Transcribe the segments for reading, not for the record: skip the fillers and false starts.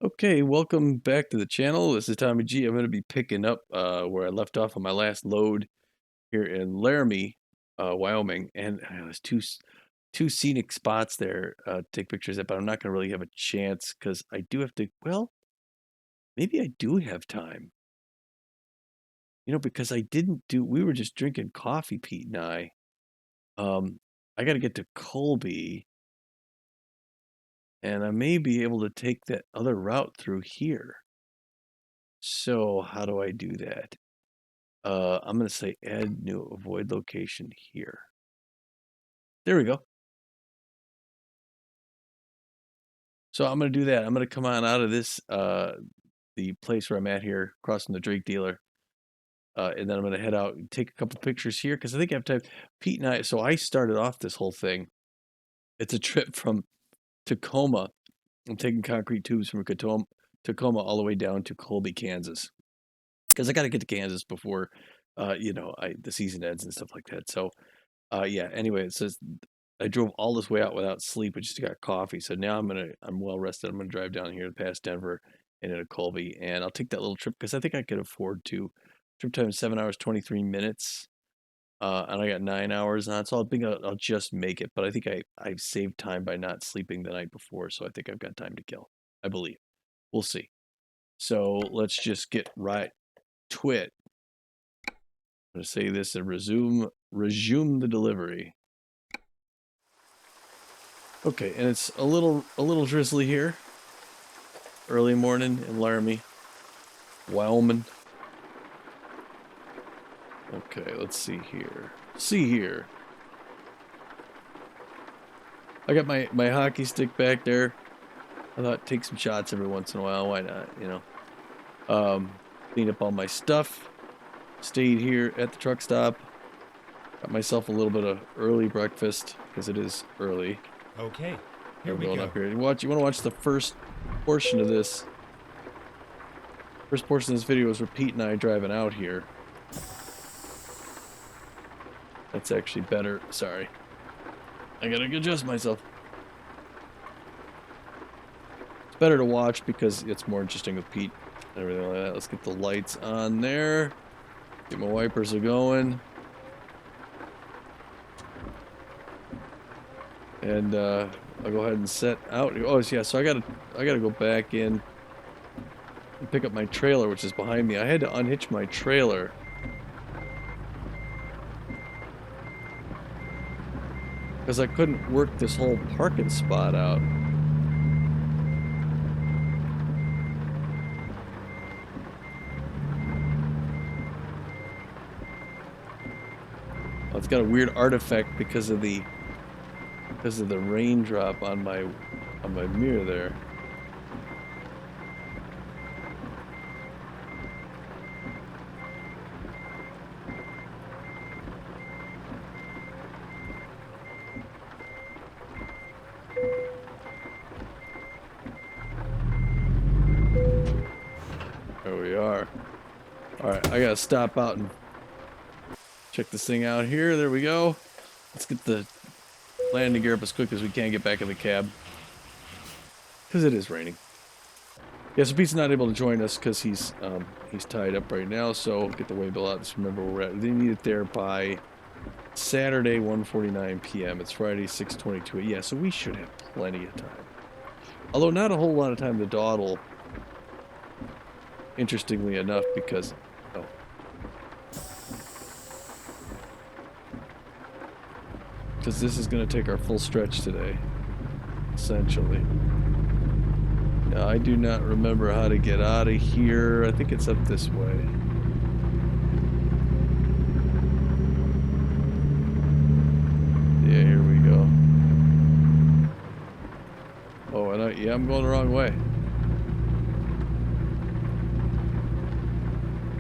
Okay, welcome back to the channel. This is Tommy G. I'm going to be picking up where I left off on my last load here in Laramie, Wyoming, and there's two scenic spots there to take pictures at, but I'm not going to really have a chance because I do have to. Well, maybe I do have time, because I didn't do. We were just drinking coffee, Pete and I. Um, I got to get to Colby, and I may be able to take that other route through here. So how do I do that? I'm going to say add new avoid location here. There we go. So I'm going to do that. I'm going to come on out of this, the place where I'm at here, crossing the Drake dealer. And then I'm going to head out and take a couple pictures here because I think I have time. Pete and I, so I started off this whole thing. It's a trip from Tacoma. I'm taking concrete tubes from Tacoma all the way down to Colby, Kansas. Because I got to get to Kansas before, the season ends and stuff like that. So, yeah, anyway, it says I drove all this way out without sleep. I just got coffee. So now I'm well rested. I'm gonna drive down here past Denver and into Colby, and I'll take that little trip because I think I could afford to. Trip time is 7 hours 23 minutes, and I got 9 hours on, so I think I'll just make it. But I think I've saved time by not sleeping the night before, so I think I've got time to kill. I believe. We'll see. So let's just get right to it. I'm gonna say this and resume the delivery. Okay, and it's a little drizzly here. Early morning in Laramie, Wyoming. Okay, let's see here. See here. I got my hockey stick back there. I thought take some shots every once in a while. Why not? Cleaned up all my stuff. Stayed here at the truck stop. Got myself a little bit of early breakfast because it is early. Okay, here I'm we going go. up here. You want to watch the first portion of this. First portion of this video is where Pete and I driving out here. That's actually better. Sorry. I gotta adjust myself. It's better to watch because it's more interesting with Pete and everything like that. Let's get the lights on there. Get my wipers are going. And I'll go ahead and set out. Oh yeah, so I gotta go back in and pick up my trailer, which is behind me. I had to unhitch my trailer because I couldn't work this whole parking spot out. Oh, it's got a weird artifact because of the raindrop on my mirror there. There we are. Alright, I gotta stop out and check this thing out here. There we go. Let's get the landing gear up as quick as we can, get back in the cab. Because it is raining. Yeah, so Pete's not able to join us because he's tied up right now, so get the waybill out. Just remember where we're at. They need it there by Saturday, 1:49 p.m. It's Friday, 6:22. Yeah, so we should have plenty of time. Although not a whole lot of time to dawdle, interestingly enough, because... Oh. Because this is going to take our full stretch today, essentially. Now, I do not remember how to get out of here. I think it's up this way. Yeah, here we go. Oh, and yeah, I'm going the wrong way.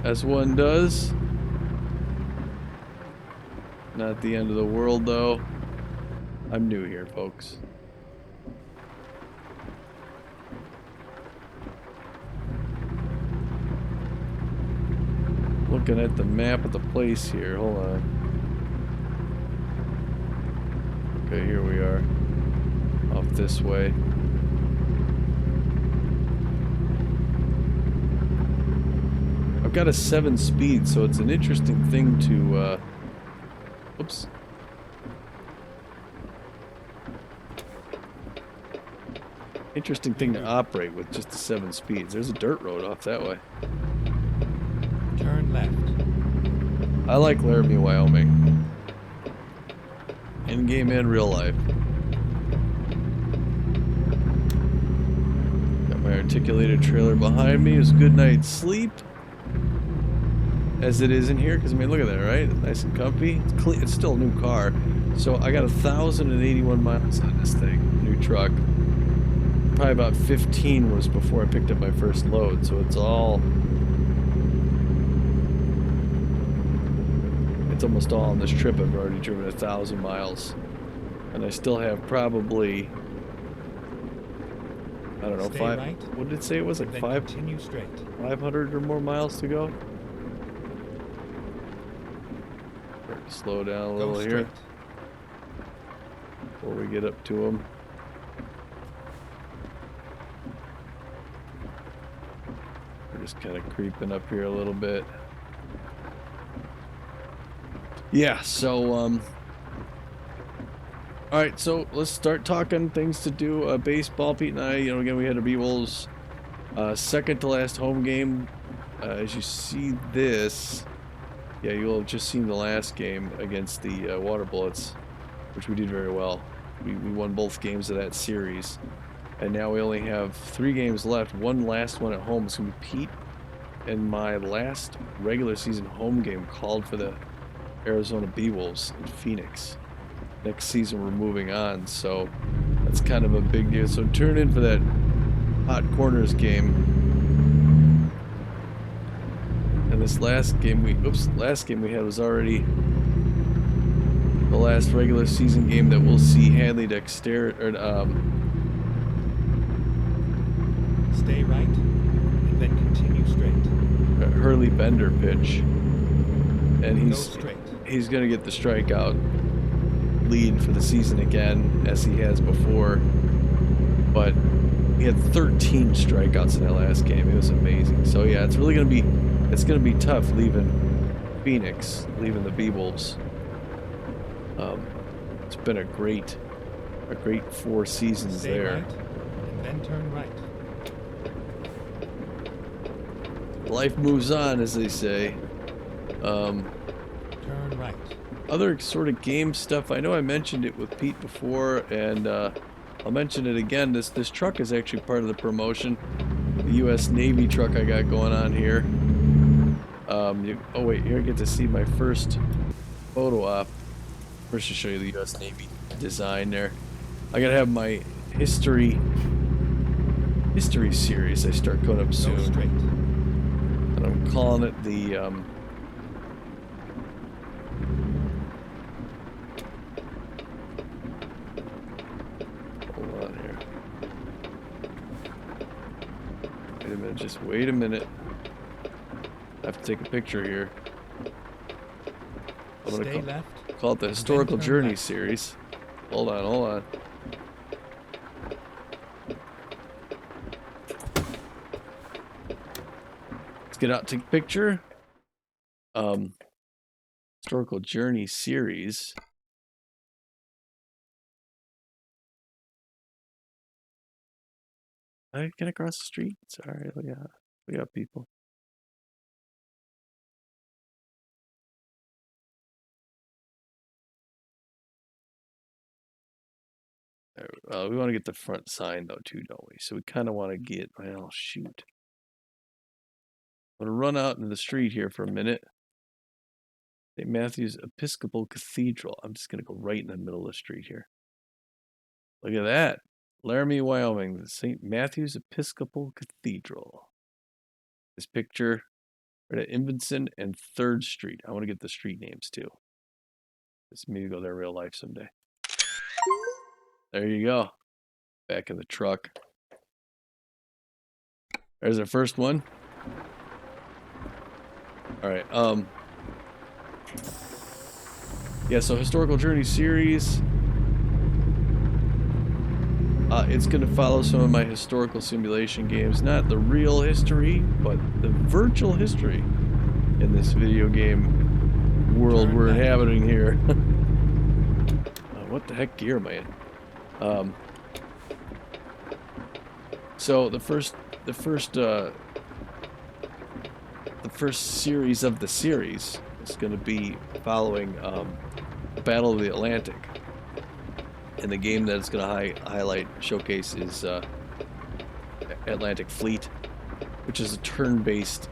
As one does. Not the end of the world, though. I'm new here, folks. Looking at the map of the place here. Hold on. Okay, here we are. Off this way. got a 7-speed, so it's an interesting thing to, oops. Interesting thing to operate with just the 7 speeds. There's a dirt road off that way. Turn left. I like Laramie, Wyoming. In-game and real life. Got my articulated trailer behind me. It's a good night's sleep. As it is in here, because I mean, look at that, right? It's nice and comfy. It's clean. It's still a new car. So I got 1,081 miles on this thing. New truck. Probably about 15 was before I picked up my first load, so it's almost all on this trip. I've already driven 1,000 miles, and I still have probably, I don't know, Stay five. Right, what did it say? It was like then 500 or more miles to go. Slow down a little here before we get up to them. Just kind of creeping up here a little bit. Yeah, so all right, so let's start talking things to do. Baseball, Pete and I, you know, again, we had a B-Wolves second to last home game. As you see this, yeah, you'll have just seen the last game against the Water Bullets, which we did very well. We won both games of that series. And now we only have 3 games left. One last one at home. It's going to be Pete and my last regular season home game called for the Arizona B-Wolves in Phoenix. Next season we're moving on, so that's kind of a big deal. So tune in for that Hot Corners game. And this last game we had was already the last regular season game that we'll see Hadley Dexter Stay right, and then continue straight. Hurley Bender pitch, and Go he's gonna get the strikeout lead for the season again, as he has before. But he had 13 strikeouts in that last game. It was amazing. So yeah, it's really gonna be tough leaving Phoenix, leaving the B-Wolves. It's been a great 4 seasons Stay there. right, and then turn right. Life moves on, as they say. Turn right. Other sort of game stuff. I know I mentioned it with Pete before, and I'll mention it again. This truck is actually part of the promotion. The U.S. Navy truck I got going on here. Oh wait, here I get to see my first photo op. First, to show you the U.S. Navy design there. I gotta have my history series. I start going up soon. Go straight. And I'm calling it the hold on here. Wait a minute, just wait a minute. I have to take a picture here. I'm gonna call it the Historical Journey series. Hold on. Let's get out, take a picture. Historical Journey series. I get across the street. Sorry, we got people. We want to get the front sign though too, don't we? So we kind of want to get. Well, shoot. I'm gonna run out into the street here for a minute. St. Matthew's Episcopal Cathedral. I'm just gonna go right in the middle of the street here. Look at that. Laramie, Wyoming, the St. Matthew's Episcopal Cathedral. This picture right at Invenson and 3rd Street. I want to get the street names too. Just maybe go there real life someday. There you go. Back in the truck. There's our first one. All right. Yeah, so Historical Journey series. It's going to follow some of my historical simulation games. Not the real history, but the virtual history in this video game world Turn we're left. inhabiting here. What the heck gear am I in? So the first series of the series is going to be following Battle of the Atlantic, and the game that it's going to showcase is Atlantic Fleet, which is a turn-based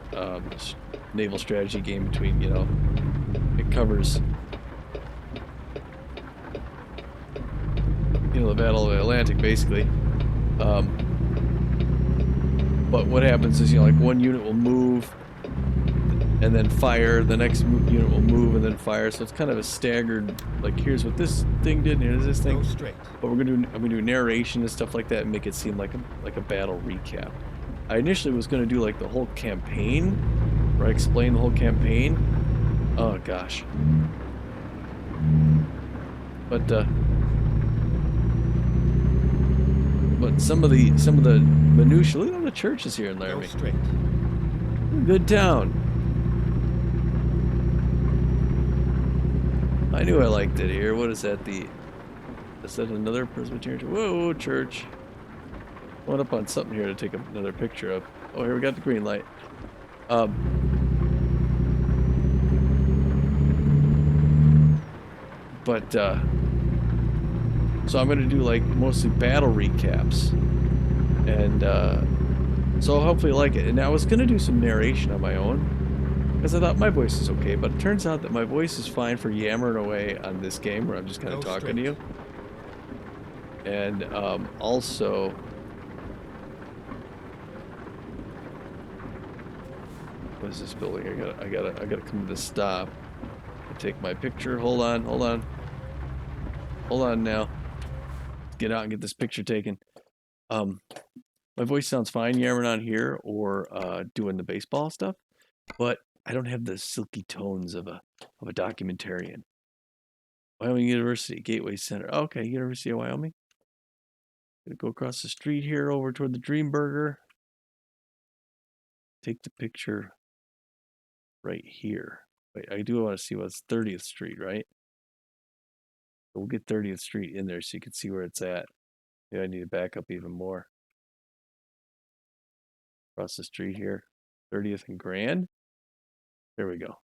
naval strategy game between, it covers, the Battle of the Atlantic, basically. But what happens is, like, one unit will move and then fire, the next unit will move and then fire, so it's kind of a staggered, like, here's what this thing did, and here's this thing. Go straight. But I'm gonna do narration and stuff like that and make it seem like a battle recap. I initially was gonna do like the whole campaign, where I explain the whole campaign. Oh gosh. But some of the minutiae. Look at all the churches here in Laramie. Go straight. Good town. I knew I liked it here. What is that? Is that another Presbyterian church? Whoa, church. Went up on something here to take another picture of. Oh, here we got the green light. So I'm gonna do like mostly battle recaps, and so hopefully you like it. And I was gonna do some narration on my own, because I thought my voice is okay, but it turns out that my voice is fine for yammering away on this game where I'm just kind of talking to you. And also, what is this building? I gotta come to this stop and take my picture. Hold on now. Get out and get this picture taken. My voice sounds fine yammering on here or doing the baseball stuff, but I don't have the silky tones of a documentarian. Wyoming University, Gateway Center. Okay, University of Wyoming. Gonna go across the street here over toward the Dream Burger. Take the picture right here. Wait, I do want to see what's 30th Street, right? We'll get 30th Street in there so you can see where it's at. Maybe I need to back up even more. Across the street here. 30th and Grand. There we go.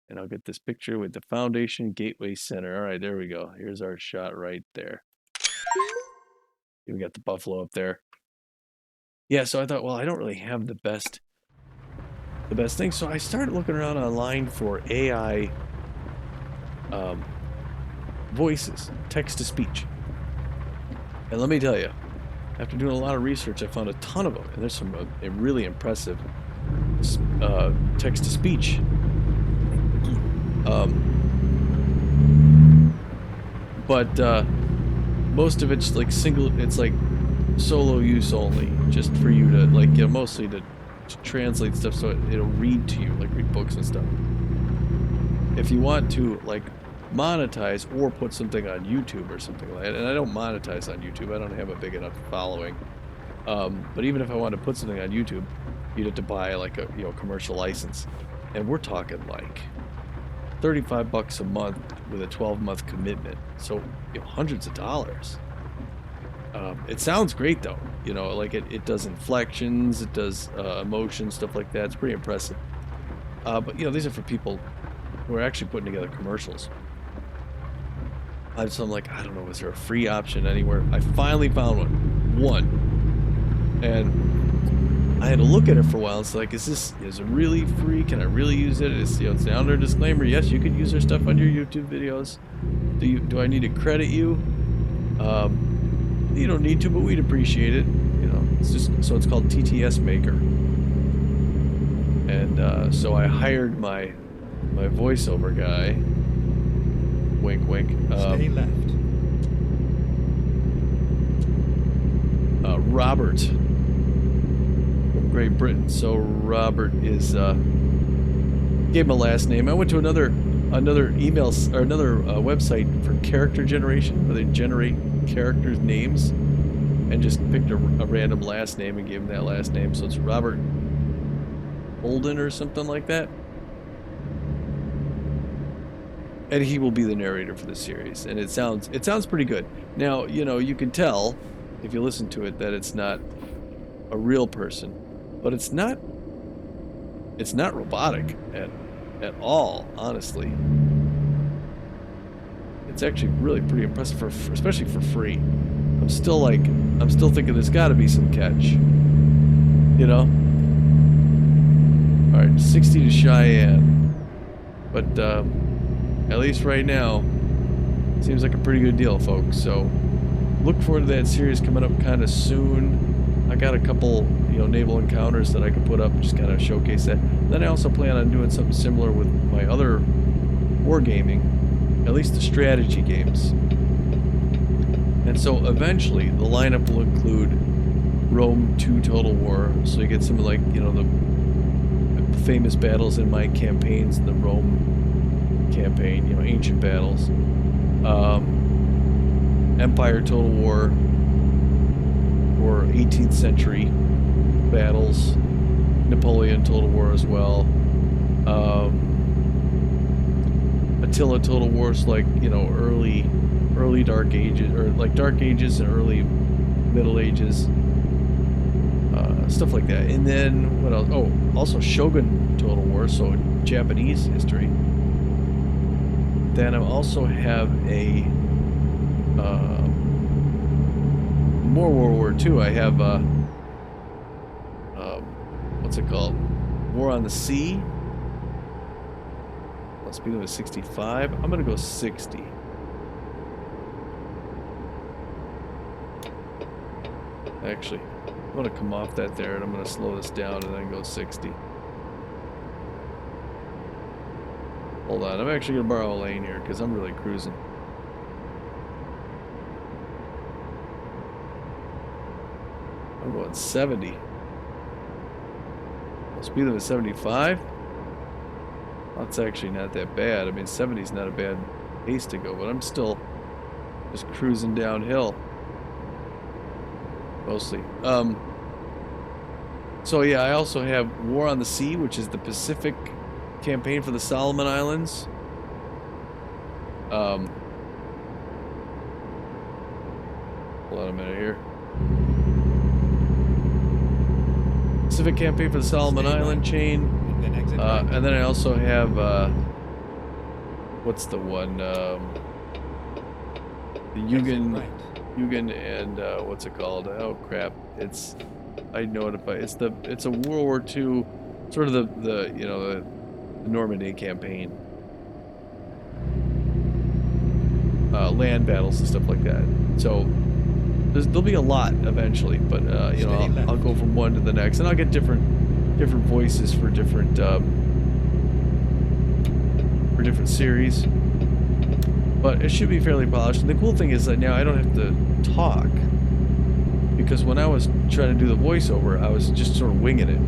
And I'll get this picture with the Foundation Gateway Center. All right, there we go. Here's our shot right there. We got the buffalo up there. Yeah, so I thought, well, I don't really have the best thing. So I started looking around online for AI voices, text-to-speech. And let me tell you, after doing a lot of research, I found a ton of them. And there's some really impressive text-to-speech. But most of it's like it's like solo use only, just for you to, like, mostly to translate stuff so it'll read to you, like read books and stuff. If you want to, like, monetize or put something on YouTube or something like that, and I don't monetize on YouTube, I don't have a big enough following, but even if I want to put something on YouTube, you'd have to buy like a commercial license, and we're talking like $35 a month with a 12-month commitment, so hundreds of dollars. It sounds great though, like it does inflections, it does emotion, stuff like that. It's pretty impressive. But these are for people who are actually putting together commercials. So I'm like, I don't know, is there a free option anywhere? I finally found one, and I had to look at it for a while. It's like, is it really free? Can I really use it? It's under a disclaimer. Yes, you can use their stuff on your YouTube videos. Do I need to credit you? You don't need to, but we'd appreciate it. It's just, so it's called TTS Maker. And so I hired my voiceover guy. Wink, wink. Stay left. Robert from Great Britain. So Robert is gave him a last name. I went to another email or another website for character generation, where they generate characters' names, and just picked a random last name and gave him that last name. So it's Robert Holden or something like that. And he will be the narrator for the series, and it sounds pretty good. Now, you know, you can tell if you listen to it that it's not a real person, but it's not robotic at all, honestly. It's actually really pretty impressive for especially for free. I'm still thinking there's got to be some catch, you know. All right, 60 to Cheyenne, but at least right now, seems like a pretty good deal, folks. So look forward to that series coming up kind of soon. I got a couple, you know, naval encounters that I can put up and just kind of showcase that. Then I also plan on doing something similar with my other wargaming, at least the strategy games. And so eventually the lineup will include Rome 2 Total War, so you get some of, like, you know, the famous battles in my campaigns, the Rome campaign, you know, ancient battles. Empire Total War, or 18th century battles. Napoleon Total War as well. Attila Total Wars, like, you know, early Dark Ages, or like Dark Ages and early Middle Ages. Stuff like that. And then what else? Oh, also Shogun Total War, so Japanese history. Then I also have a more World War II. I have what's it called? War on the Sea. Let's be with 65. I'm gonna go 60. Actually, I'm gonna come off that there, and I'm gonna slow this down and then go 60. Hold on, I'm actually gonna borrow a lane here because I'm really cruising. I'm going 70. Speed limit 75. That's actually not that bad. I mean, 70 is not a bad pace to go, but I'm still just cruising downhill. Mostly. So yeah, I also have War on the Sea, which is the Pacific campaign for the Solomon Islands. Hold on a minute here. Pacific campaign for the Solomon Island chain. And then I also have what's the one? The Yugen and what's it called? Oh crap! I know it if it's a World War II, sort of the you know the Normandy campaign, land battles and stuff like that. So there'll be a lot eventually, but you know I'll go from one to the next, and I'll get different voices for different series. But it should be fairly polished. And the cool thing is that now I don't have to talk, because when I was trying to do the voiceover, I was just sort of winging it.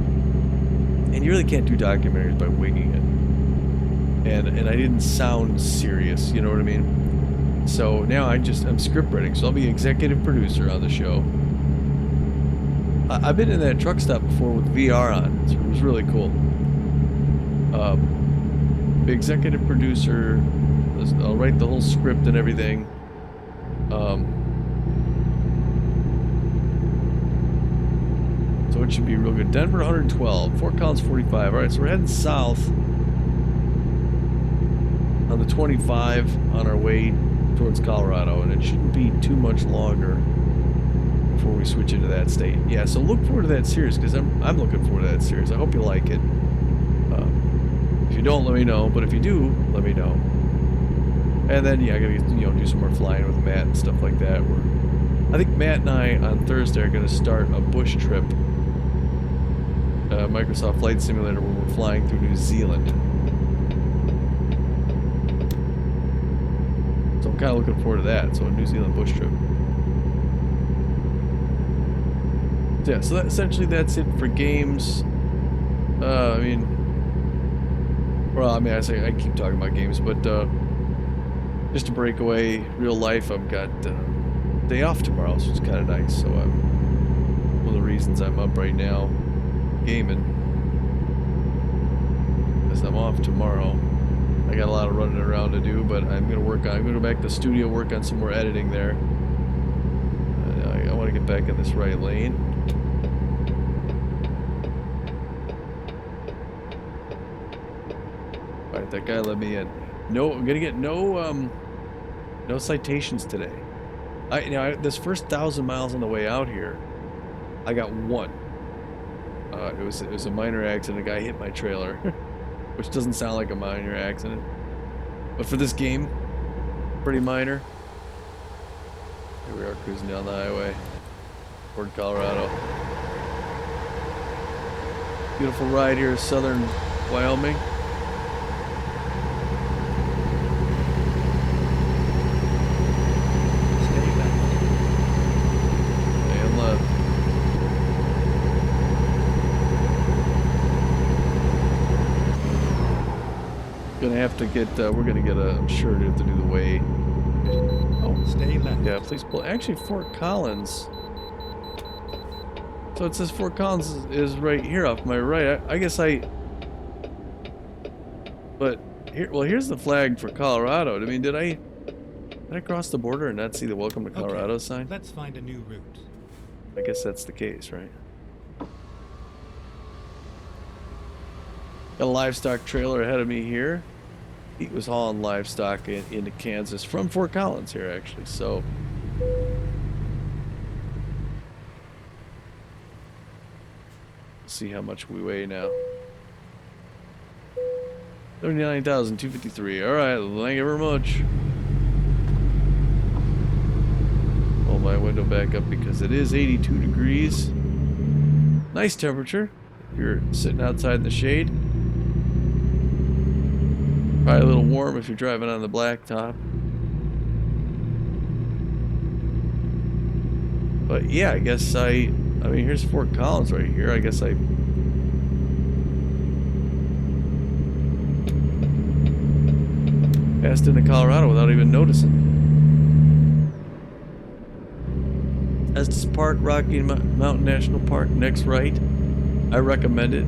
And you really can't do documentaries by winging it. And I didn't sound serious, you know what I mean? So now I'm script writing, so I'll be executive producer on the show. I've been in that truck stop before with VR on, so it was really cool. The executive producer, I'll write the whole script and everything. So it should be real good. Denver 112, Fort Collins 45. All right, so we're heading south on the 25 on our way towards Colorado, and it shouldn't be too much longer before we switch into that state. Yeah, so look forward to that series, because I'm looking forward to that series. I hope you like it. If you don't, let me know. But if you do, let me know. And then yeah, I gotta do some more flying with Matt and stuff like that. I think Matt and I on Thursday are gonna start a bush trip, Microsoft Flight Simulator, where we're flying through New Zealand. So I'm kind of looking forward to that. So a New Zealand bush trip. Yeah, so essentially that's it for games. I keep talking about games, but just to break away, real life, I've got day off tomorrow, so it's kind of nice. So one of the reasons I'm up right now, gaming. because I'm off tomorrow. I got a lot of running around to do, but I'm gonna go back to the studio, work on some more editing there. I want to get back in this right lane. All right, that guy let me in. No, I'm gonna get no citations today. This first 1,000 miles on the way out here, I got one. It was a minor accident. A guy hit my trailer, which doesn't sound like a minor accident, but for this game, pretty minor. Here we are cruising down the highway toward Colorado. Beautiful ride here, southern Wyoming. Gonna have to get, we're gonna get I'm sure to have to do the way. Oh, stay left. Yeah, please pull. Actually, Fort Collins. So it says Fort Collins is right here off my right. I guess but here, well, here's the flag for Colorado. I mean, did I cross the border and not see the Welcome to Colorado sign? Let's find a new route. I guess that's the case, right? Got a livestock trailer ahead of me here. He was hauling livestock into Kansas from Fort Collins here, actually. So, see how much we weigh now. 39,253. All right, thank you very much. Pull my window back up because it is 82 degrees. Nice temperature if you're sitting outside in the shade. Probably a little warm if you're driving on the blacktop. But yeah, I guess I mean, here's Fort Collins right here. I guess I passed into Colorado without even noticing. Estes Park, Rocky Mountain National Park, next right. I recommend it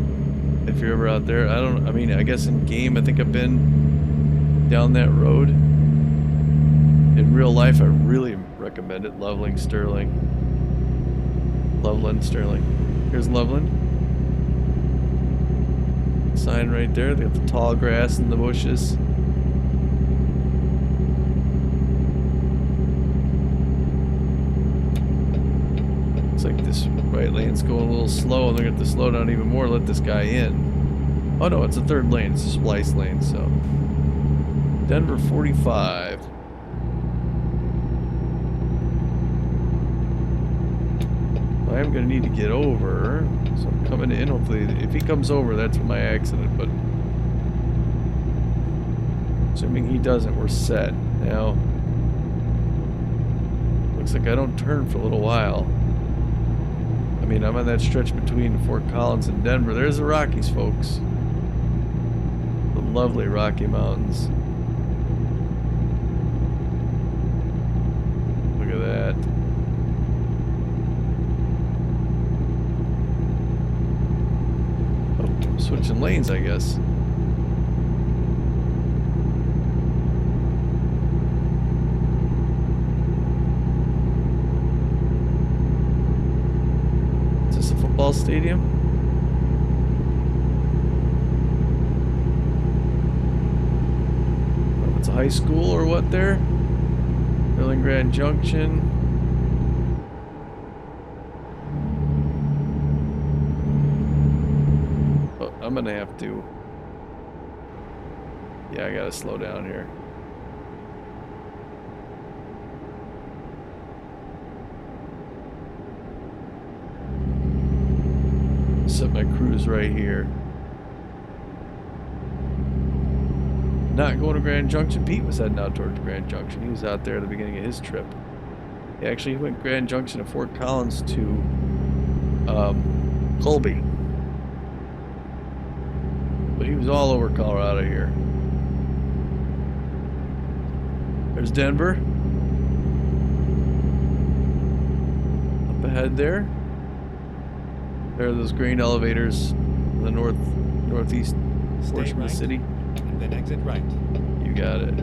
if you're ever out there. I mean, I guess in game, I think I've been down that road. In real life, I really recommend it. Loveland, Sterling. Here's Loveland. Sign right there. They got the tall grass and the bushes. Looks like this right lane's going a little slow, and they're going to have to slow down even more to let this guy in. Oh no, it's a third lane. It's a splice lane, so. Denver 45. I am going to need to get over, so I'm coming in. Hopefully, if he comes over, that's my accident, but assuming he doesn't, we're set. Now, looks like I don't turn for a little while. I mean, I'm on that stretch between Fort Collins and Denver. There's the Rockies, folks. The lovely Rocky Mountains. Look at that. Oh, I'm switching lanes, I guess. Is this a football stadium? Oh, it's a high school or what there? Sterling Grand Junction. Oh, I'm gonna have to. Yeah, I gotta slow down here. Set my cruise right here. Not going to Grand Junction. Pete was heading out towards Grand Junction. He was out there at the beginning of his trip. He actually went Grand Junction to Fort Collins to Colby. But he was all over Colorado here. There's Denver. Up ahead there. There are those grain elevators in the northeast Stay portion of right, the city? and then exit right. You got it.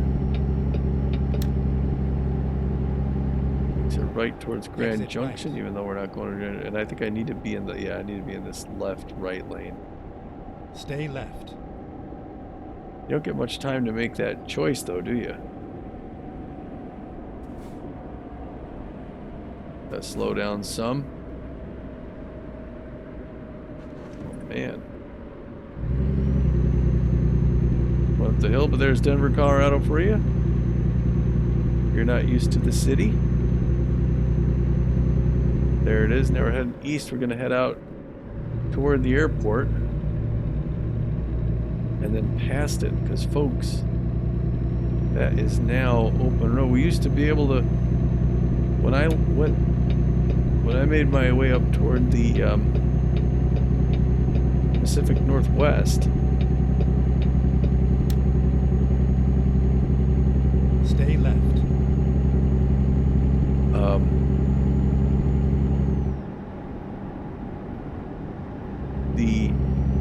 Exit right towards Grand Exit Junction, right. even though we're not going to. And I think I need to be in the. Yeah, I need to be in this left-right lane. Stay left. You don't get much time to make that choice, though, do you? Slow down some. Oh, man. Went up the hill, but there's Denver, Colorado for you. You're not used to the city. There it is. Now we're heading east. We're going to head out toward the airport. And then past it, because folks, that is now open road. We used to be able to, when I made my way up toward the Pacific Northwest. Stay left. The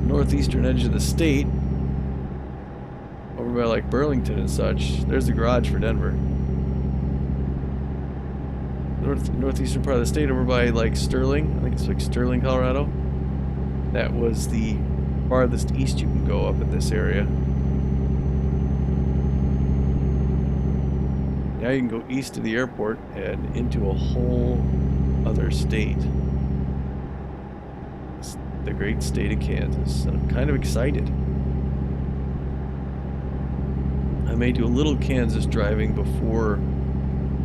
northeastern edge of the state, over by like Burlington and such, there's the garage for Denver. Northeastern part of the state, over by like Sterling, I think it's like Sterling, Colorado. That was the farthest east you can go up in this area. Now you can go east to the airport and into a whole other state. It's the great state of Kansas. And I'm kind of excited. I may do a little Kansas driving before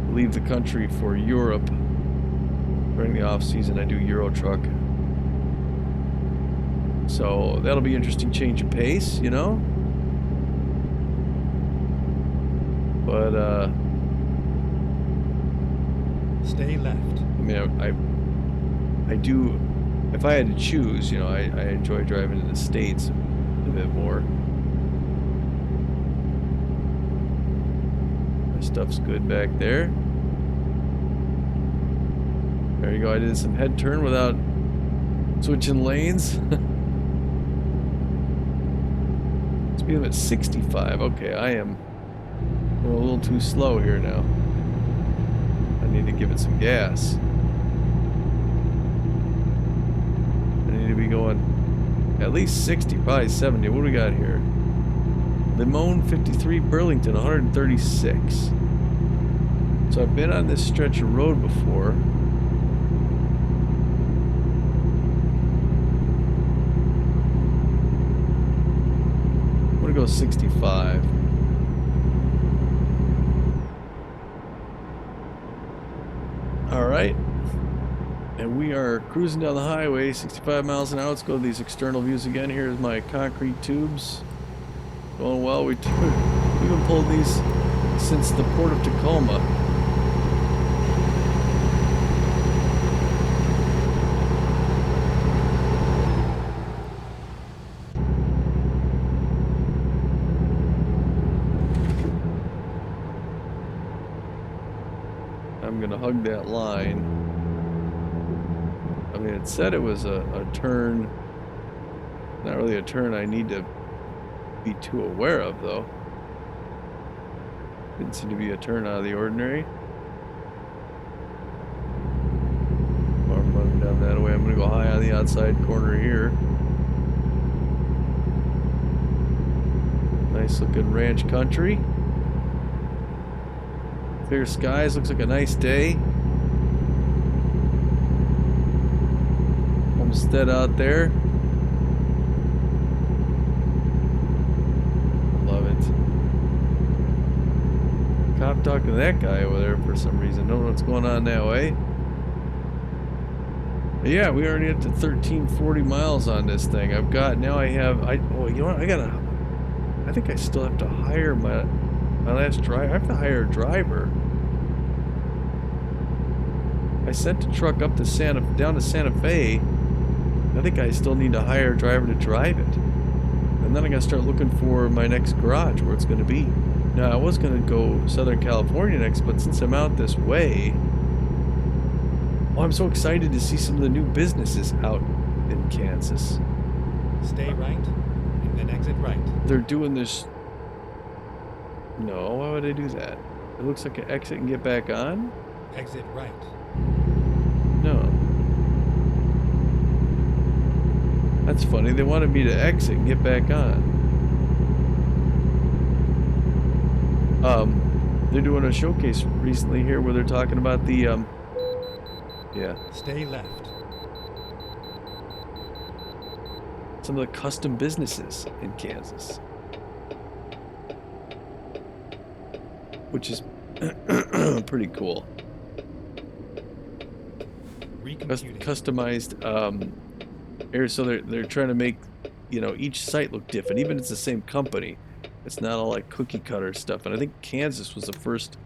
I leave the country for Europe. During the off season, I do Euro truck. So that'll be interesting change of pace, you know? But, Stay left. I mean, I do, if I had to choose, you know, I enjoy driving in the States a bit more. My stuff's good back there. There you go. I did some head turn without switching lanes. Speed limit 65. Okay, I am a little too slow here now. I need to give it some gas. I need to be going at least 60, probably 70. What do we got here? Limon 53, Burlington 136. So I've been on this stretch of road before. I'm gonna go 65. Alright. And we are cruising down the highway, 65 miles an hour. Let's go to these external views again. Here's my concrete tubes. Going well. We've been pulling these since the port of Tacoma. I'm gonna hug that line. I mean, it said it was a turn. Not really a turn I need to be too aware of, though. Didn't seem to be a turn out of the ordinary. I'm running down that way. I'm gonna go high on the outside corner here. Nice looking ranch country. Clear skies, looks like a nice day. Homestead out there. Love it. Cop talking to that guy over there for some reason. Don't know what's going on that way. But yeah, we already up to 1340 miles on this thing. I've got, now I have, oh, you know what, I think I still have to hire my last driver. I have to hire a driver. I sent the truck up to down to Santa Fe. I think I still need to hire a driver to drive it. And then I gotta start looking for my next garage, where it's gonna be. Now, I was gonna go Southern California next, but since I'm out this way, oh, I'm so excited to see some of the new businesses out in Kansas. Stay right, and then exit right. They're doing this. No, why would they do that? It looks like an exit and get back on? Exit right. No. That's funny. They wanted me to exit and get back on. They're doing a showcase recently here where they're talking about the, yeah, Stay left. some of the custom businesses in Kansas. Which is pretty cool. Recomputing. Customized areas, so they're trying to make, you know, each site look different, even if it's the same company. It's not all like cookie cutter stuff. And I think Kansas was the first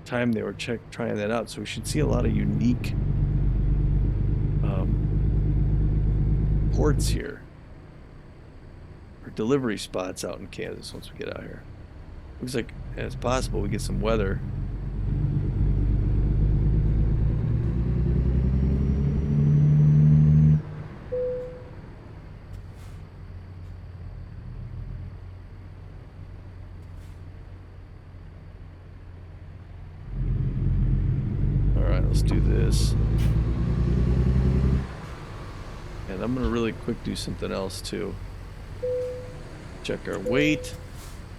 time they were trying that out. So we should see a lot of unique ports here, or delivery spots out in Kansas once we get out here. Looks like it's possible we get some weather. Alright, let's do this. And I'm gonna really quick do something else too. Check our weight.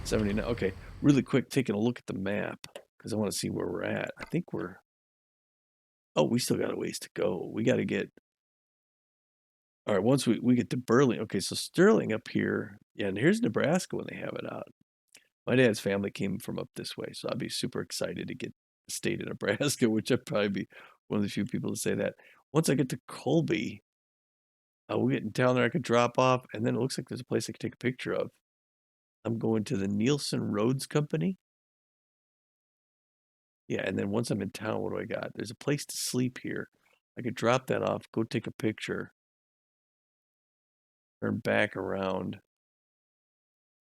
79. Okay, really quick, taking a look at the map because I want to see where we're at. I think we're. Oh, we still got a ways to go. We got to get. All right, once we get to Burlington. Okay, so Sterling up here. Yeah, and here's Nebraska when they have it out. My dad's family came from up this way, so I'd be super excited to get the state of Nebraska, which I'd probably be one of the few people to say that. Once I get to Colby, we'll get in town there. I could drop off, and then it looks like there's a place I could take a picture of. I'm going to the Nielsen Roads Company. Yeah, and then once I'm in town, what do I got? There's a place to sleep here. I could drop that off, go take a picture, turn back around.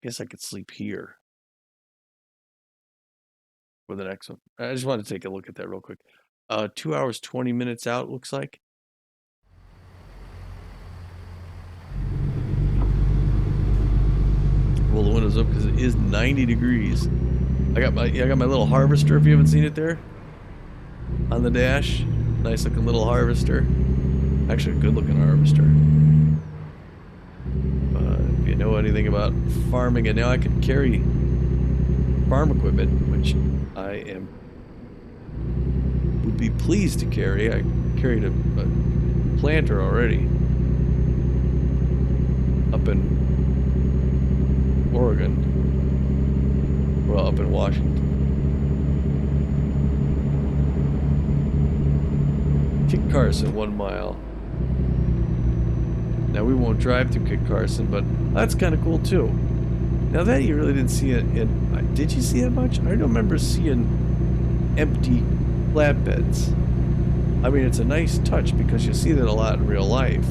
Guess I could sleep here for the next one. I just wanted to take a look at that real quick. 2 hours, 20 minutes out, looks like. Roll the windows up because it is 90 degrees. I got my little harvester, if you haven't seen it there. On the dash. Nice looking little harvester. Actually a good looking harvester. If you know anything about farming, and now I can carry farm equipment, which I would be pleased to carry. I carried a planter already up in Oregon. Well, up in Washington. Kit Carson, 1 mile. Now we won't drive through Kit Carson, but that's kind of cool too. Now that you really didn't see it did you see it much? I don't remember seeing empty flatbeds. I mean, it's a nice touch because you see that a lot in real life.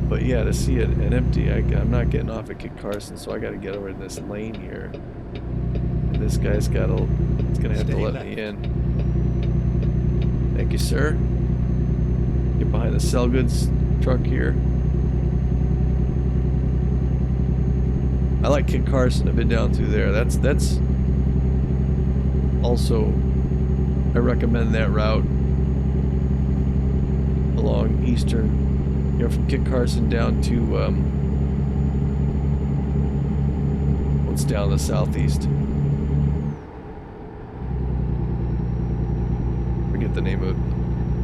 But yeah, to see it an empty, I'm not getting off at Kit Carson, so I got to get over in this lane here. And this guy's it's gonna have to let me in. Thank you, sir. Get behind the sell goods truck here. I like Kit Carson. I've been down through there. That's also, I recommend that route along Eastern, you know, from Kit Carson down to what's down the southeast. Forget the name of it.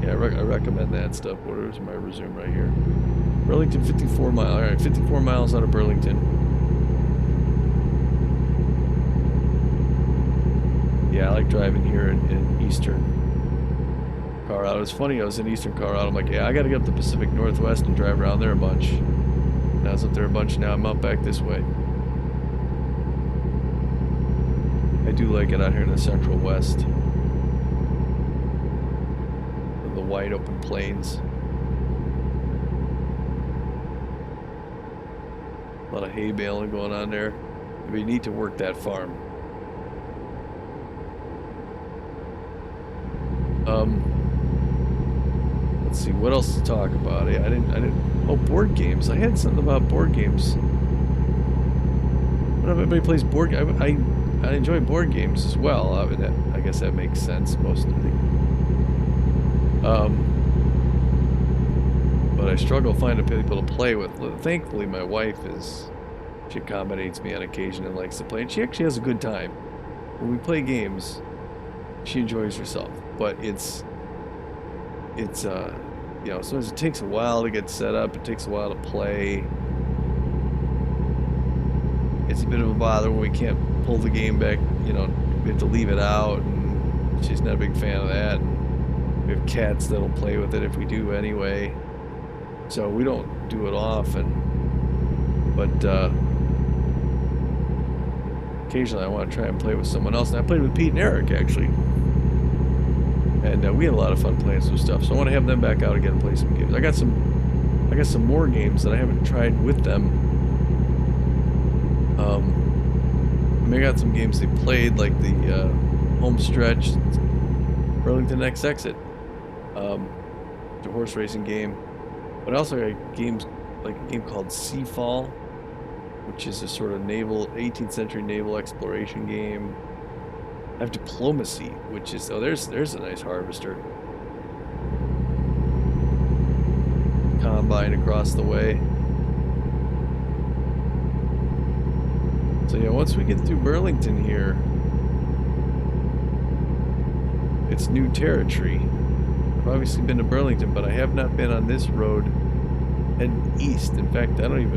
Yeah, I recommend that stuff. Where's my resume right here? Burlington, 54 mile. All right, 54 miles out of Burlington. Yeah, I like driving here in Eastern Colorado. It's funny, I was in Eastern Colorado. I'm like, yeah, I got to get up the Pacific Northwest and drive around there a bunch. And I was up there a bunch. Now I'm out back this way. I do like it out here in the Central West. The wide open plains. A lot of hay baling going on there. It'd be neat to work that farm. Let's see, what else to talk about? I didn't, oh, board games. I had something about board games. What if everybody plays board, I enjoy board games as well. I mean, I guess that makes sense, most of the, but I struggle finding people to play with. Thankfully, my wife she accommodates me on occasion and likes to play, and she actually has a good time. When we play games, she enjoys herself, but it's you know, sometimes it takes a while to get set up, it takes a while to play. It's a bit of a bother when we can't pull the game back, you know, we have to leave it out, and she's not a big fan of that. And we have cats that'll play with it if we do anyway. So we don't do it often, but occasionally I want to try and play with someone else. And I played with Pete and Eric, actually. And we had a lot of fun playing some stuff. So I want to have them back out again and play some games. I got some more games that I haven't tried with them. I mean, I got some games they played, like the home stretch, Burlington Next Exit, the horse racing game. But I also got games like a game called Seafall, which is a sort of 18th century naval exploration game. I have Diplomacy, which is, oh, there's a nice harvester. Combine across the way. So yeah, once we get through Burlington here, it's new territory. I've obviously been to Burlington, but I have not been on this road heading east. In fact, I don't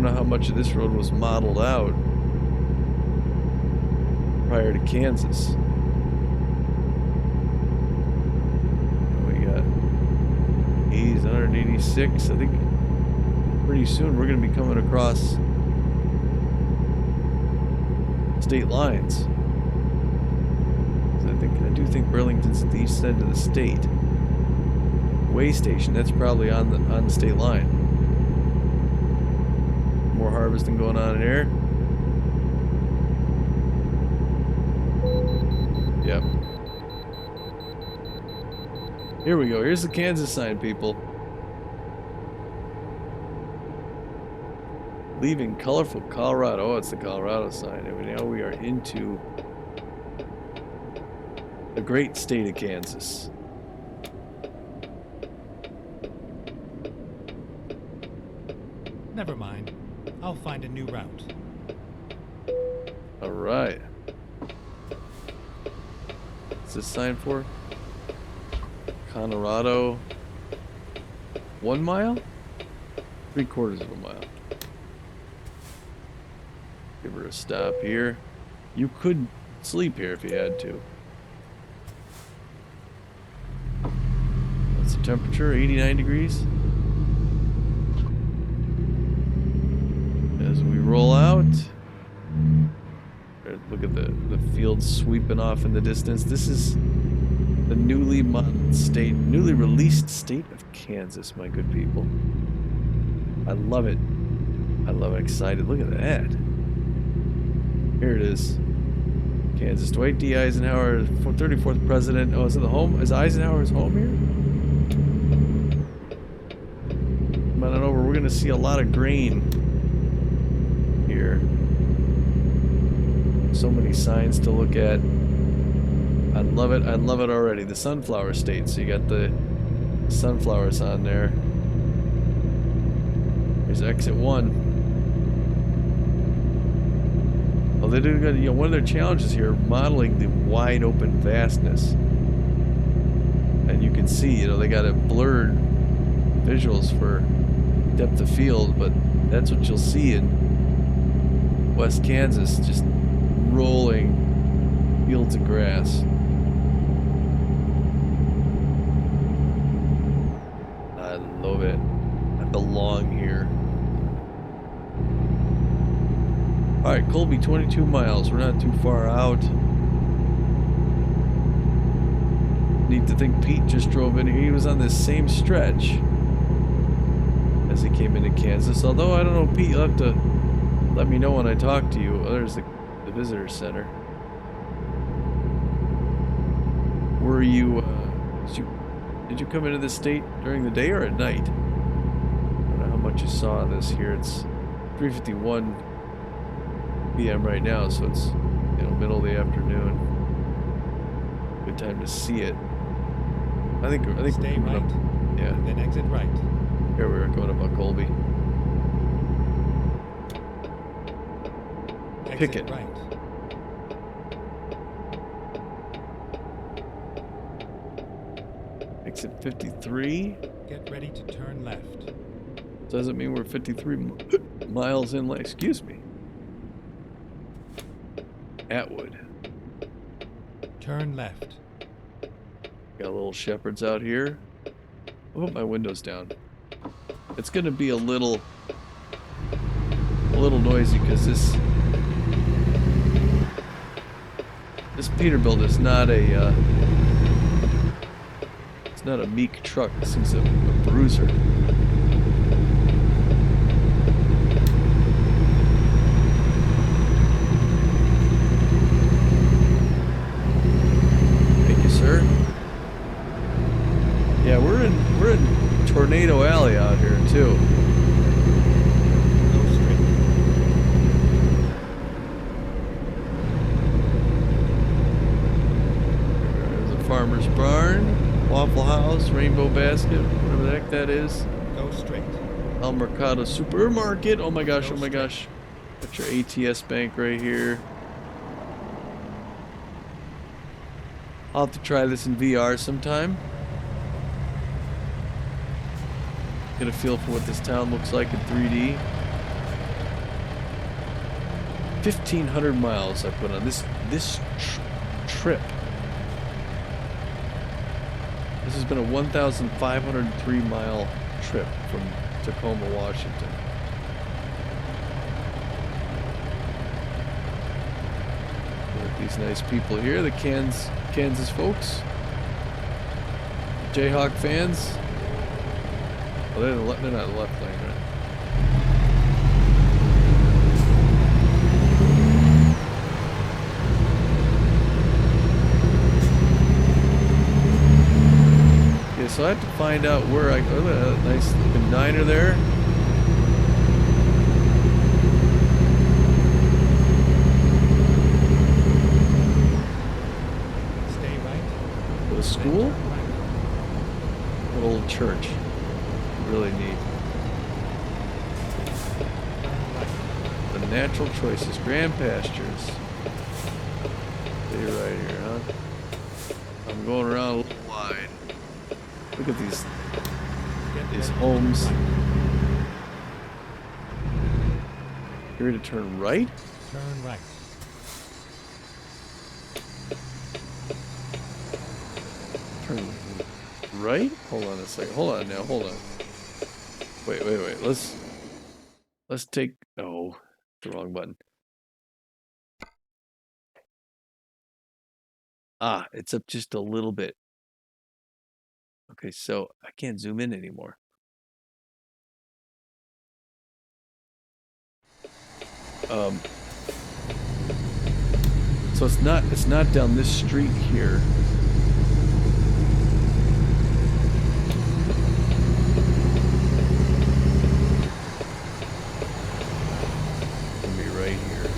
know how much of this road was modeled out prior to Kansas. We got 186. I think pretty soon we're going to be coming across state lines. I do think Burlington's at the east end of the state. Way station, that's probably on the state line. More harvesting going on in here. Yep. Here we go. Here's the Kansas sign, people. Leaving colorful Colorado. Oh, it's the Colorado sign. And now we are into the great state of Kansas. Never mind. I'll find a new route. All right. What's this sign for? Colorado. 1 mile? 3/4 of a mile. Give her a stop here. You could sleep here if you had to. What's the temperature? 89 degrees. As we roll out, look at the fields sweeping off in the distance. This is the newly released state of Kansas, my good people. I love it. I love it. Excited. Look at that. Here it is. Kansas. Dwight D. Eisenhower, 34th president. Oh, is it the home? Is Eisenhower's home here? Come on over. We're going to see a lot of grain here. So many signs to look at. I love it. I love it already. The sunflower state. So you got the sunflowers on there. Here's exit 1. Well, they do, you know, one of their challenges here, modeling the wide open vastness. And you can see, you know, they got it blurred visuals for depth of field, but that's what you'll see in West Kansas, just rolling fields of grass. I love it. I belong here. Alright, Colby, 22 miles. We're not too far out. Neat to think Pete just drove in here. He was on this same stretch as he came into Kansas. Although, I don't know, Pete, you'll have to let me know when I talk to you. Oh, there's the visitor center. Were you Did you come into this state during the day or at night? I don't know how much you saw of this here. It's 3:51 p.m. right now, so it's middle of the afternoon. Good time to see it. I think Stay we're coming right. up. Yeah. Then exit right. Here we are coming up on Colby. Pick Exit it. right. Exit 53. Get ready to turn left. Doesn't mean we're 53 miles in. Excuse me. Atwood. Turn left. Got little shepherds out here. I'll put my windows down. It's gonna be a little noisy because this Peterbilt is not a it's not a meek truck. This thing's a bruiser. Thank you, sir. Yeah, we're in Tornado Alley out here too. Go straight. There's a farmer's barn, Waffle House, Rainbow Basket, whatever the heck that is. Go straight. El Mercado Supermarket. Oh my gosh, Go oh my straight. gosh. Got your ATS bank right here. I'll have to try this in VR sometime. Get a feel for what this town looks like in 3D. 1,500 miles I put on this trip. This has been a 1,503 mile trip from Tacoma, Washington. Look at these nice people here, the Kansas folks. Jayhawk fans. Oh, they're not the left lane, right? Okay, so I have to find out where I go. Look at that nice looking diner there. Stay right. The Then school? turn right. What old church? Really neat. Turn right. The natural choices, grand pastures. Stay right here, huh? I'm going around a little wide. Look at these Get these ready to homes. turn right. Here to turn right? Turn right. Turn right? Hold on a second. Hold on now. Hold on. Wait. Let's take. Oh, the wrong button. Ah, it's up just a little bit. Okay, so I can't zoom in anymore. So it's not down this street here. It's gonna be right here.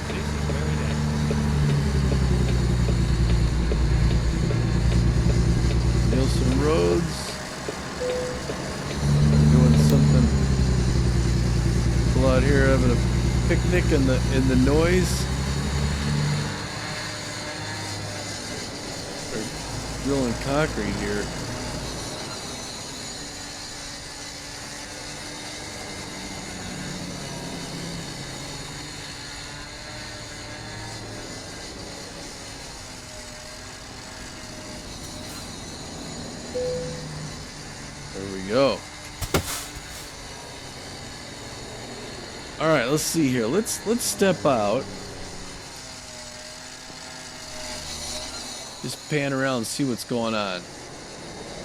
This is where it ends. Nielsen Roads. Doing something cool out here, having a picnic in the noise. They're drilling concrete here. There we go. All right, let's see here. Let's step out. Just pan around and see what's going on.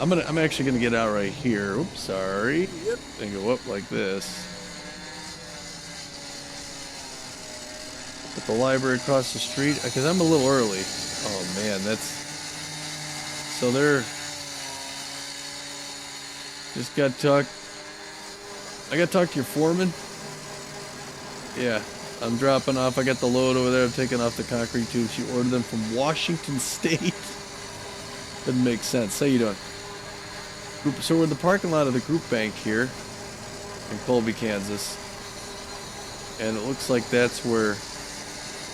I'm actually gonna get out right here. Oops, sorry. Yep. And go up like this. Put the library across the street, because I'm a little early. Oh man, that's... So they're... Just got to talk... I got to talk to your foreman? Yeah, I'm dropping off. I got the load over there. I'm taking off the concrete tubes. You ordered them from Washington State. Doesn't make sense. How you doing? So we're in the parking lot of the group bank here in Colby, Kansas. And it looks like that's where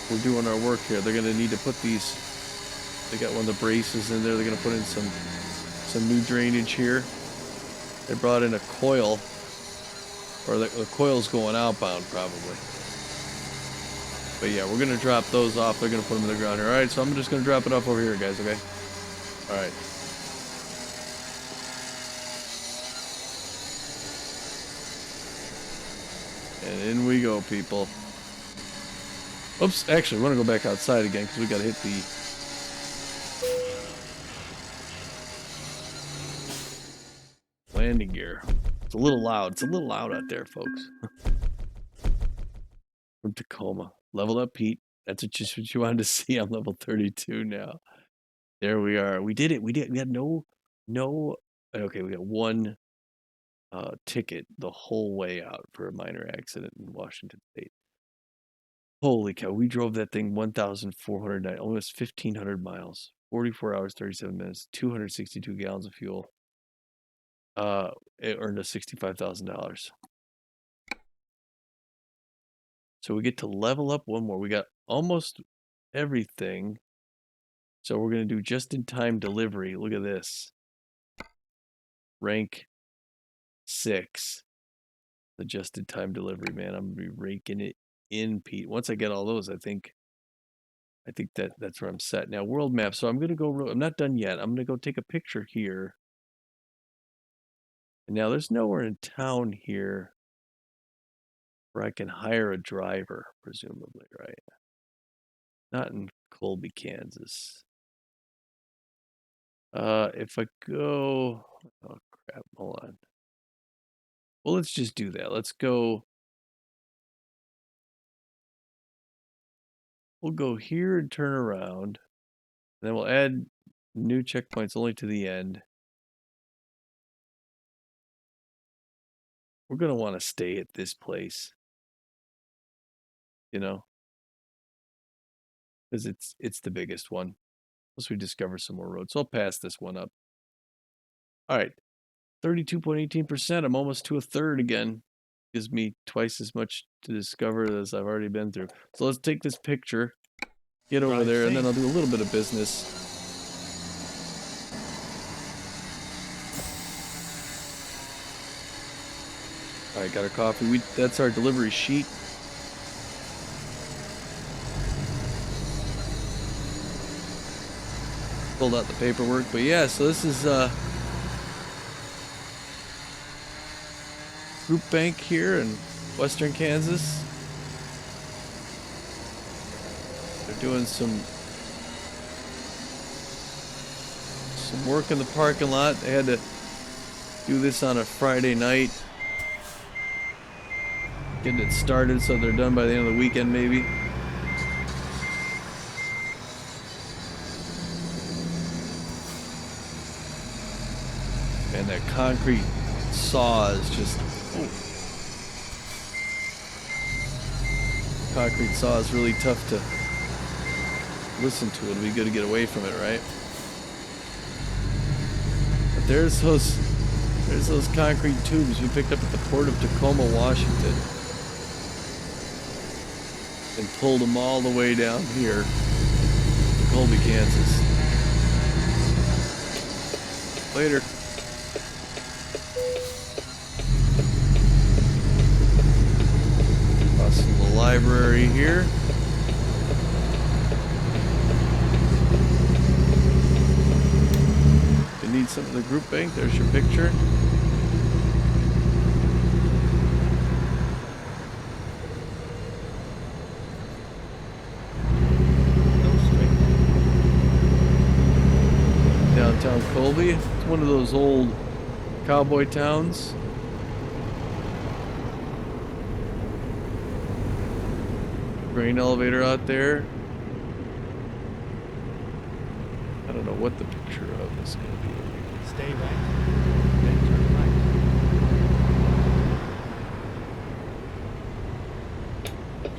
we're doing our work here. They're going to need to put these... They got one of the braces in there. They're going to put in some new drainage here. They brought in a coil. Or the coil's going outbound, probably. But yeah, we're going to drop those off. They're going to put them in the ground here. Alright, so I'm just going to drop it off over here, guys, okay? Alright. And in we go, people. Oops, actually, we're going to go back outside again, because we got to hit the... landing gear. It's a little loud. It's a little loud out there, folks. From Tacoma. Leveled up, Pete. That's just what you wanted to see. I'm level 32 now. There we are. We did it. We did. We had no. Okay, we got one ticket the whole way out for a minor accident in Washington State. Holy cow! We drove that thing 1,409, almost 1,500 miles, 44 hours, 37 minutes, 262 gallons of fuel. It earned us $65,000. So we get to level up one more. We got almost everything. So we're going to do just-in-time delivery. Look at this. Rank 6. The just-in-time delivery, man. I'm going to be raking it in, Pete. Once I get all those, I think that's where I'm set. Now, world map. So I'm going to go... I'm not done yet. I'm going to go take a picture here. And now, there's nowhere in town here where I can hire a driver, presumably, right? Not in Colby, Kansas. If I go... Oh, crap. Hold on. Well, let's just do that. Let's go... We'll go here and turn around. And then we'll add new checkpoints only to the end. We're going to want to stay at this place. You know? Because it's the biggest one. Unless we discover some more roads. So I'll pass this one up. Alright. 32.18%. I'm almost to a third again. Gives me twice as much to discover as I've already been through. So let's take this picture. Get over there, and then I'll do a little bit of business. Alright, got our coffee. That's our delivery sheet. Pulled out the paperwork, but yeah, so this is Group Bank here in Western Kansas. They're doing some work in the parking lot. They had to do this on a Friday night. Getting it started so they're done by the end of the weekend, maybe. And that concrete saw is just... Oh. Concrete saw is really tough to listen to. It'll be good to get away from it, right? But there's those concrete tubes we picked up at the port of Tacoma, Washington. And pulled them all the way down here to Colby, Kansas. Later. Crossing the library here. If you need something in the group bank, there's your picture. Downtown Colby. It's one of those old cowboy towns. grain elevator out there. I don't know what the picture of is going to be. Stay right, then turn right.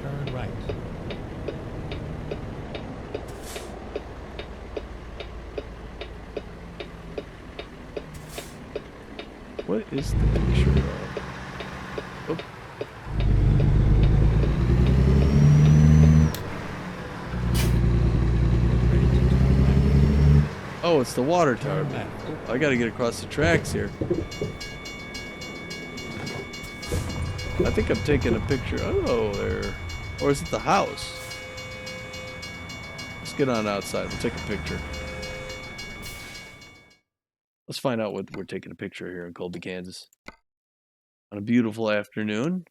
Turn right. What is the picture of? Oh. Ready to turn left. Oh, it's the water tower. Turn left. I got to get across the tracks here. I think I'm taking a picture. Oh, there. Or is it the house? Let's get on outside. We'll take a picture. Let's find out what we're taking a picture here in Colby, Kansas. On a beautiful afternoon.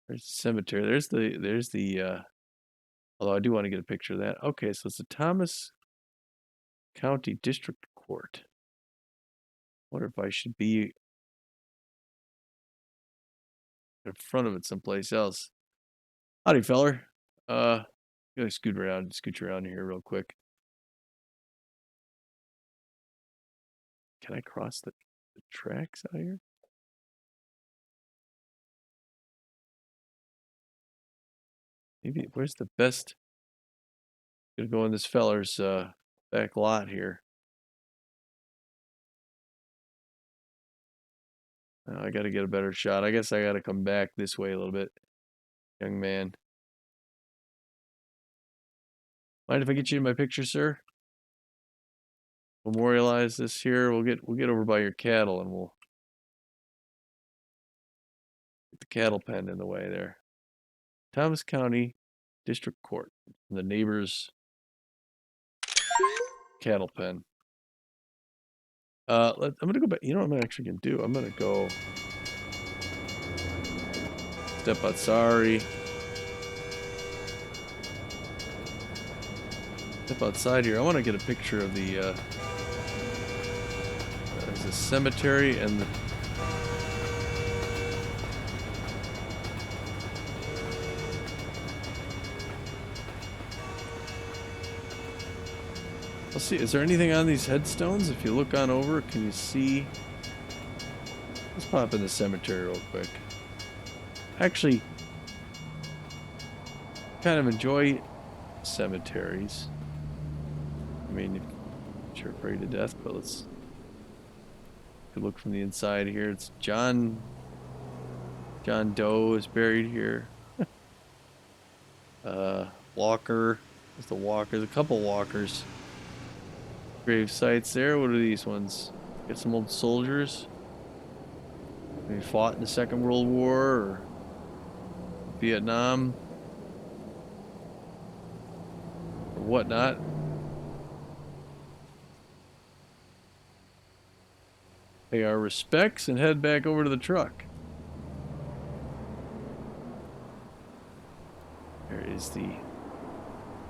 There's the cemetery. There's the although I do want to get a picture of that. Okay, so it's the Thomas County District Court. Wonder if I should be in front of it someplace else. Howdy, feller. Gonna scooch around here real quick. Can I cross the tracks out here? Maybe where's the best? Gonna go in this feller's back lot here. I gotta get a better shot. I guess I gotta come back this way a little bit, young man. Mind if I get you in my picture, sir? Memorialize this here. We'll get over by your cattle and we'll get the cattle pen in the way there. Thomas County District Court. The neighbor's cattle pen. I'm gonna go back. You know what I'm actually gonna do? I'm gonna go step out. Sorry. Step outside here. I want to get a picture of the there's a cemetery and the let's see, is there anything on these headstones? If you look on over, can you see? Let's pop in the cemetery real quick. Actually, kind of enjoy cemeteries. I mean, you're afraid to death, but let's look from the inside here. It's John Doe is buried here. Walker. There's the Walker. There's a couple Walkers. Grave sites there. What are these ones? Get some old soldiers. Maybe fought in the Second World War or Vietnam or whatnot. Pay our respects and head back over to the truck. There is the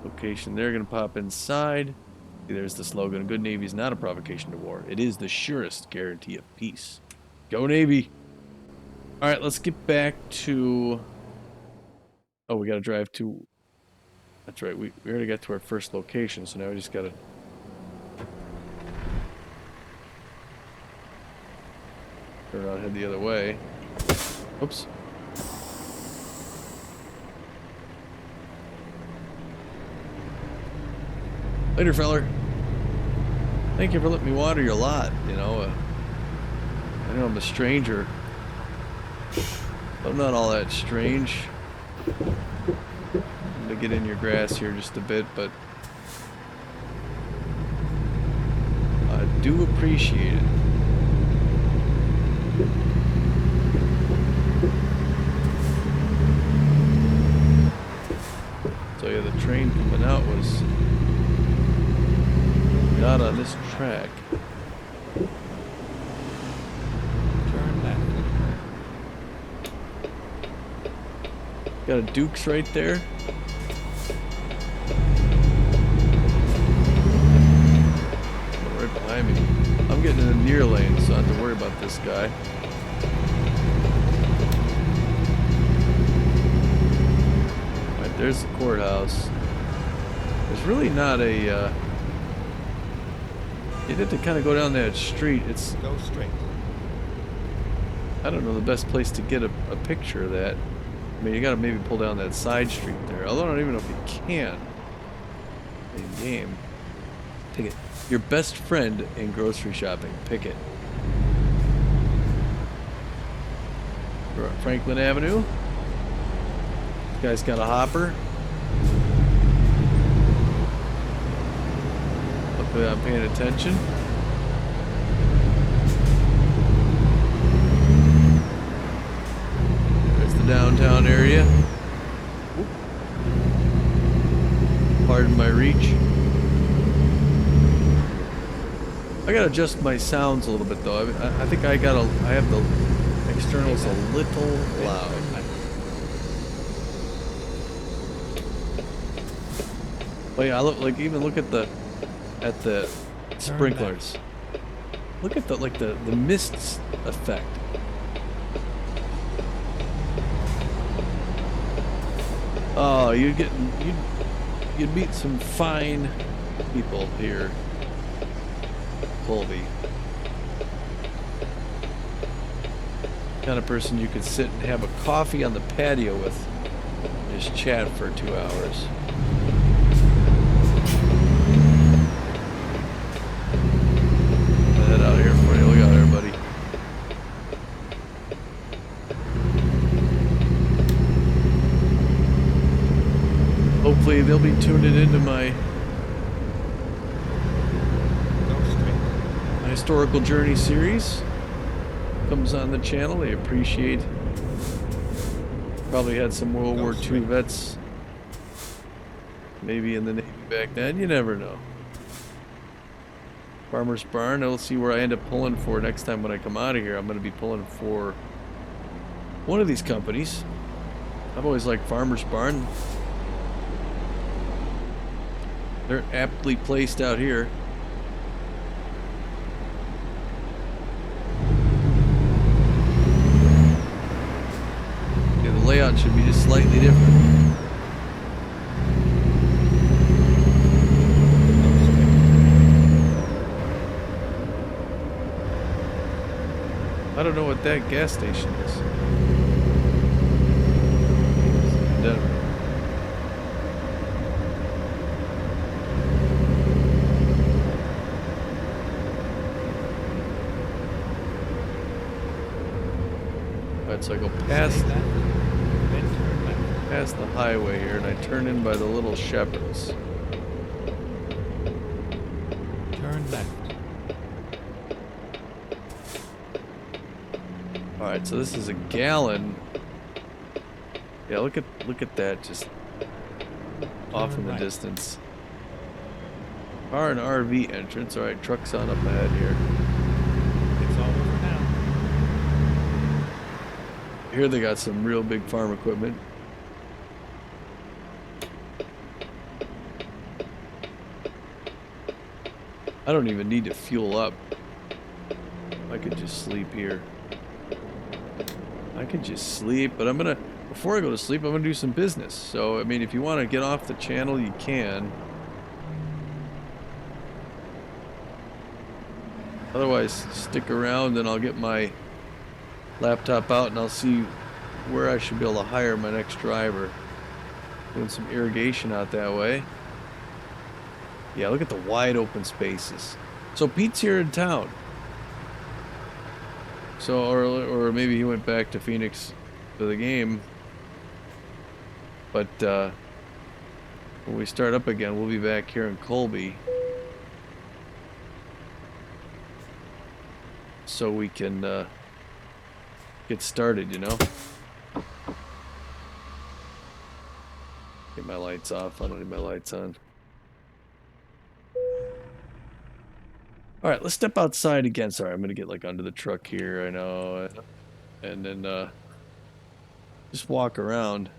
location. They're going to pop inside. There's the slogan, "Good Navy is not a provocation to war. It is the surest guarantee of peace." Go Navy! Alright, let's get back to... Oh, we got to drive to... That's right, we already got to our first location, so now we just got to... turn around and head the other way. Oops. Later, feller. Thank you for letting me water your lot, you know. I know I'm a stranger. But I'm not all that strange. I'm gonna get in your grass here just a bit, but I do appreciate it. So yeah, the train coming out was not on this track. Turn left. Got a Duke's right there. Right behind me. I'm getting in the near lane, so I don't have to worry about this guy. there's the courthouse. There's really not a, you'd have to kind of go down that street. It's... Go straight. I don't know the best place to get a picture of that. I mean, you gotta maybe pull down that side street there. Although I don't even know if you can. In game. Pick it. Your best friend in grocery shopping. Pick it. We're on Franklin Avenue. This guy's got a hopper. Hopefully I'm paying attention. There's the downtown area. Oop. Pardon my reach. I gotta adjust my sounds a little bit though. I think I have the externals a little loud. But yeah, look at the sprinklers. Look at the mist effect. Oh, you'd meet some fine people here, Colby. Kind of person you could sit and have a coffee on the patio with, and just chat for 2 hours. Head out here for you. Look out there, buddy. Hopefully they'll be tuning into my historical journey series. Comes on the channel. They appreciate. Probably had some World War II vets. Maybe in the Navy back then. You never know. Farmer's Barn. I'll see where I end up pulling for next time when I come out of here. I'm going to be pulling for one of these companies. I've always liked Farmer's Barn. They're aptly placed out here. Yeah, the layout should be just slightly different. I don't know what that gas station is. Denver. Alright, so I go past the highway here and I turn in by the Little Shepherds. Turn left. Alright, so this is a gallon. Yeah, look at that just off in the distance. Car and RV entrance. Alright, trucks on up ahead here. It's all over now. Here they got some real big farm equipment. I don't even need to fuel up. I could just sleep here. I could just sleep, but before I go to sleep, I'm gonna do some business. So, I mean, if you want to get off the channel, you can. Otherwise, stick around and I'll get my laptop out and I'll see where I should be able to hire my next driver. Doing some irrigation out that way. Yeah, look at the wide open spaces. So Pete's here in town. So, or maybe he went back to Phoenix for the game. But when we start up again, we'll be back here in Colby. So we can get started, you know? Get my lights off. I don't need my lights on. Alright, let's step outside again. Sorry, I'm gonna get like under the truck here, I know. And then just walk around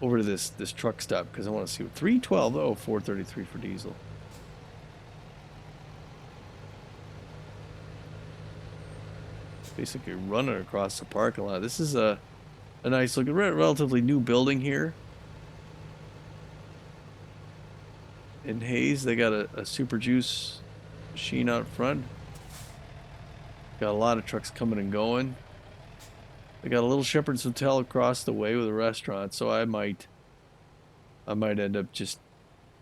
over to this truck stop because I want to see what 312, oh, 433 for diesel. Basically running across the parking lot. This is a nice looking, relatively new building here. in Hayes. They got a Super Juice machine out front. Got a lot of trucks coming and going. They got a Little Shepherd's Hotel across the way with a restaurant, so I might end up just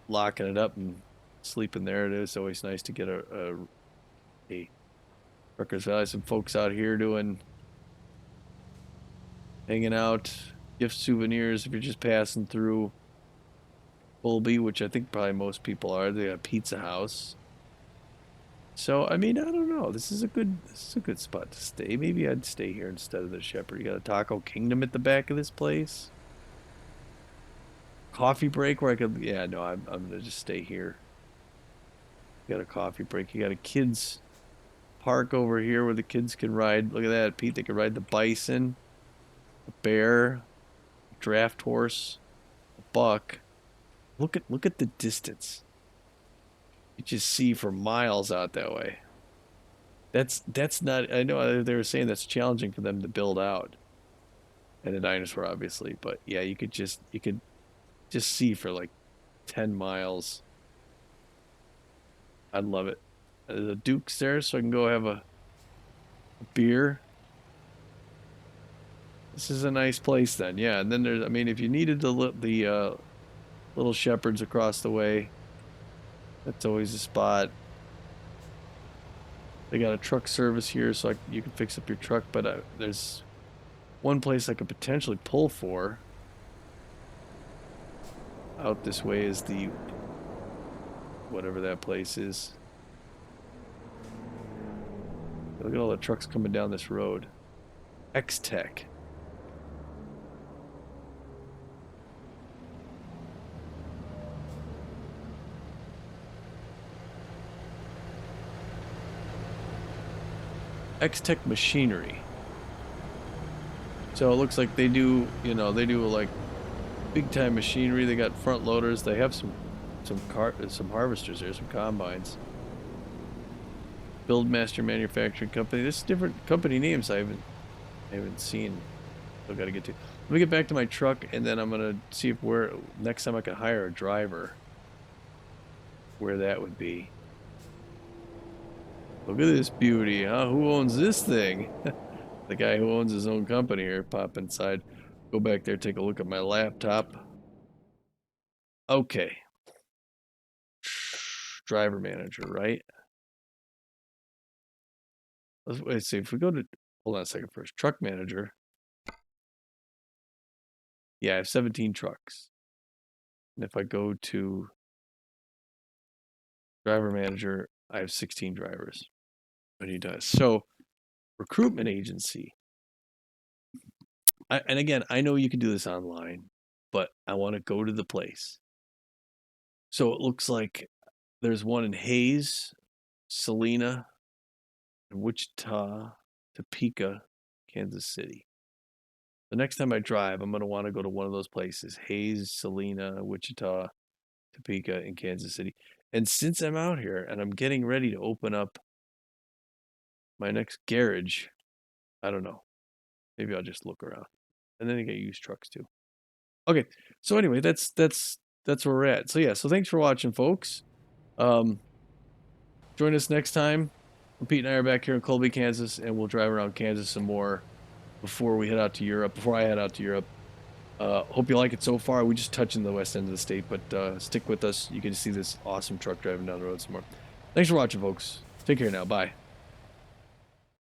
locking it up and sleeping there. It is always nice to get a Rutgers Valley. Some folks out here hanging out, gift souvenirs if you're just passing through Colby, which I think probably most people are. They got a pizza house. So I mean, I don't know. This is a good spot to stay. Maybe I'd stay here instead of the Shepherd. You got a Taco Kingdom at the back of this place. Coffee break where I could, yeah, no, I'm gonna just stay here. You got a coffee break. You got a kids park over here where the kids can ride. Look at that, Pete. They can ride the bison, a bear, a draft horse, a buck. Look at the distance. You just see for miles out that way. That's not. I know they were saying that's challenging for them to build out, and the dinosaur obviously, but yeah, you could just see for like 10 miles. I'd love it. The Duke's there, so I can go have a beer. This is a nice place then, yeah. And then there's, I mean, if you needed the Little Shepherds across the way, that's always a spot. They got a truck service here, so you can fix up your truck. But there's one place I could potentially pull for. Out this way is the whatever that place is. Look at all the trucks coming down this road. X-Tech. X-Tech Machinery. So it looks like they do, they do like big time machinery. They got front loaders. They have some harvesters there, some combines. Buildmaster Manufacturing Company. This is different company names I haven't seen. I've got to get to. Let me get back to my truck, and then I'm gonna see if next time I can hire a driver. Where that would be. Look at this beauty, huh? Who owns this thing? The guy who owns his own company here. Pop inside. Go back there, take a look at my laptop. Okay. Driver manager, right? Let's see if we go to, hold on a second first. Truck manager. Yeah, I have 17 trucks. And if I go to driver manager, I have 16 drivers. But he does. So recruitment agency. And again, I know you can do this online, but I want to go to the place. So it looks like there's one in Hayes, Salina, Wichita, Topeka, Kansas City. The next time I drive, I'm going to want to go to one of those places: Hayes, Salina, Wichita, Topeka, and Kansas City. And since I'm out here and I'm getting ready to open up my next garage, I don't know. Maybe I'll just look around. And then I get used trucks too. Okay. So anyway, that's where we're at. So yeah, so thanks for watching, folks. Join us next time. Pete and I are back here in Colby, Kansas, and we'll drive around Kansas some more before we head out to Europe, before I head out to Europe. Hope you like it so far. We just touching the west end of the state, but stick with us. You can see this awesome truck driving down the road some more. Thanks for watching, folks. Take care now. Bye.